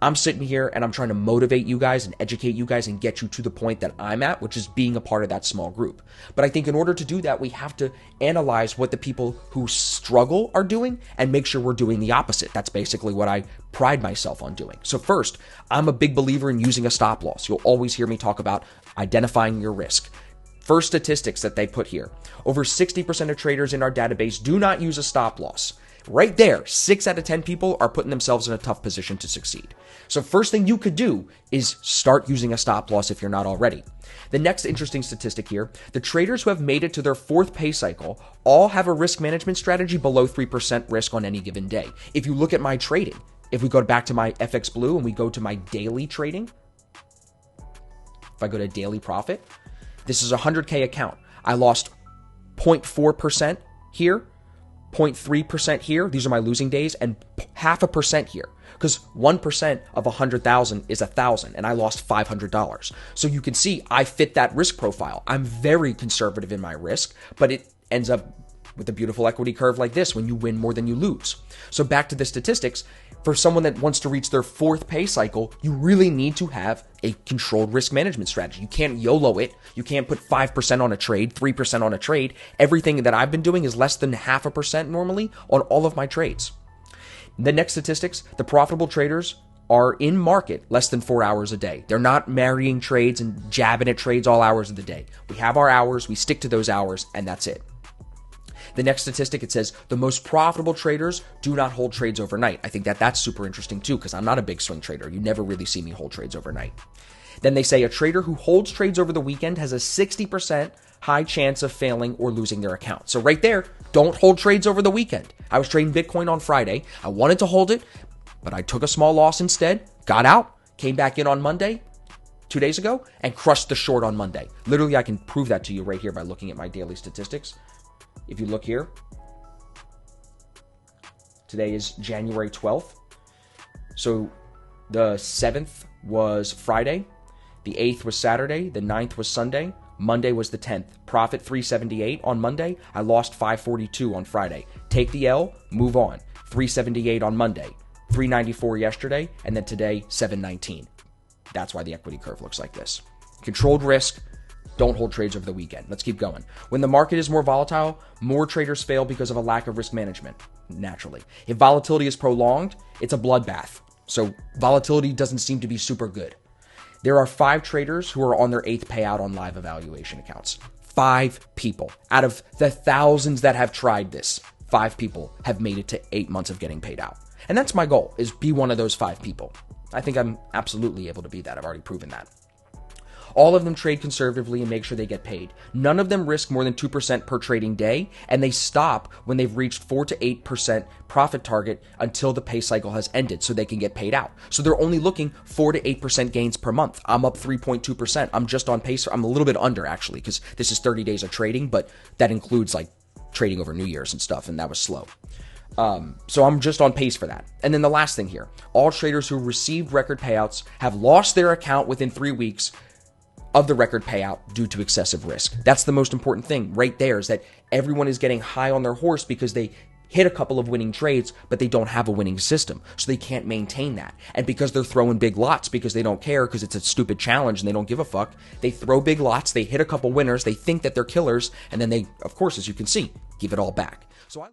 I'm sitting here and I'm trying to motivate you guys and educate you guys and get you to the point that I'm at, which is being a part of that small group. But I think in order to do that, we have to analyze what the people who struggle are doing and make sure we're doing the opposite. That's basically what I pride myself on doing. So first, I'm a big believer in using a stop loss. You'll always hear me talk about identifying your risk. First statistics that they put here. Over 60% of traders in our database do not use a stop loss. Right there, 6 out of 10 people are putting themselves in a tough position to succeed. So first thing you could do is start using a stop loss if you're not already. The next interesting statistic here, the traders who have made it to their 4th pay cycle all have a risk management strategy below 3% risk on any given day. If you look at my trading, if we go back to my FX Blue and we go to my daily trading, if I go to daily profit, this is a 100K account. I lost 0.4% here, 0.3% here. These are my losing days, and 0.5% here. Because 1% of 100,000 is 1,000, and I lost $500. So you can see I fit that risk profile. I'm very conservative in my risk, but it ends up with a beautiful equity curve like this when you win more than you lose. So back to the statistics, for someone that wants to reach their 4th pay cycle, you really need to have a controlled risk management strategy. You can't YOLO it. You can't put 5% on a trade, 3% on a trade. Everything that I've been doing is less than 0.5% normally on all of my trades. The next statistics, the profitable traders are in market less than 4 hours a day. They're not marrying trades and jabbing at trades all hours of the day. We have our hours, we stick to those hours, and that's it. The next statistic, it says the most profitable traders do not hold trades overnight. I think that that's super interesting too, because I'm not a big swing trader. You never really see me hold trades overnight. Then they say a trader who holds trades over the weekend has a 60% high chance of failing or losing their account. So right there, don't hold trades over the weekend. I was trading Bitcoin on Friday. I wanted to hold it, but I took a small loss instead, got out, came back in on Monday, 2 days ago, and crushed the short on Monday. Literally, I can prove that to you right here by looking at my daily statistics. If you look here, today is January 12th. So the 7th was Friday, the 8th was Saturday, the 9th was Sunday, Monday was the 10th. Profit 378 on Monday. I lost 542 on Friday. Take the L, move on. 378 on Monday, 394 yesterday, and then today 719. That's why the equity curve looks like this. Controlled risk. Don't hold trades over the weekend. Let's keep going. When the market is more volatile, more traders fail because of a lack of risk management, naturally. If volatility is prolonged, it's a bloodbath. So volatility doesn't seem to be super good. There are 5 traders who are on their 8th payout on live evaluation accounts. 5 people. Out of the thousands that have tried this, 5 people have made it to 8 months of getting paid out. And that's my goal, is be one of those 5 people. I think I'm absolutely able to be that. I've already proven that. All of them trade conservatively and make sure they get paid. None of them risk more than 2% per trading day, and they stop when they've reached 4 to 8% profit target until the pay cycle has ended so they can get paid out. So they're only looking 4 to 8% gains per month. I'm up 3.2%. I'm just on pace. I'm a little bit under, actually, because this is 30 days of trading, but that includes like trading over New Year's and stuff, and that was slow. So I'm just on pace for that. And then the last thing here, all traders who received record payouts have lost their account within 3 weeks of the record payout due to excessive risk. That's the most important thing right there, is that everyone is getting high on their horse because they hit a couple of winning trades, but they don't have a winning system. So they can't maintain that. And because they're throwing big lots because they don't care, because it's a stupid challenge and they don't give a fuck, they throw big lots, they hit a couple winners, they think that they're killers, and then they, of course, as you can see, give it all back. So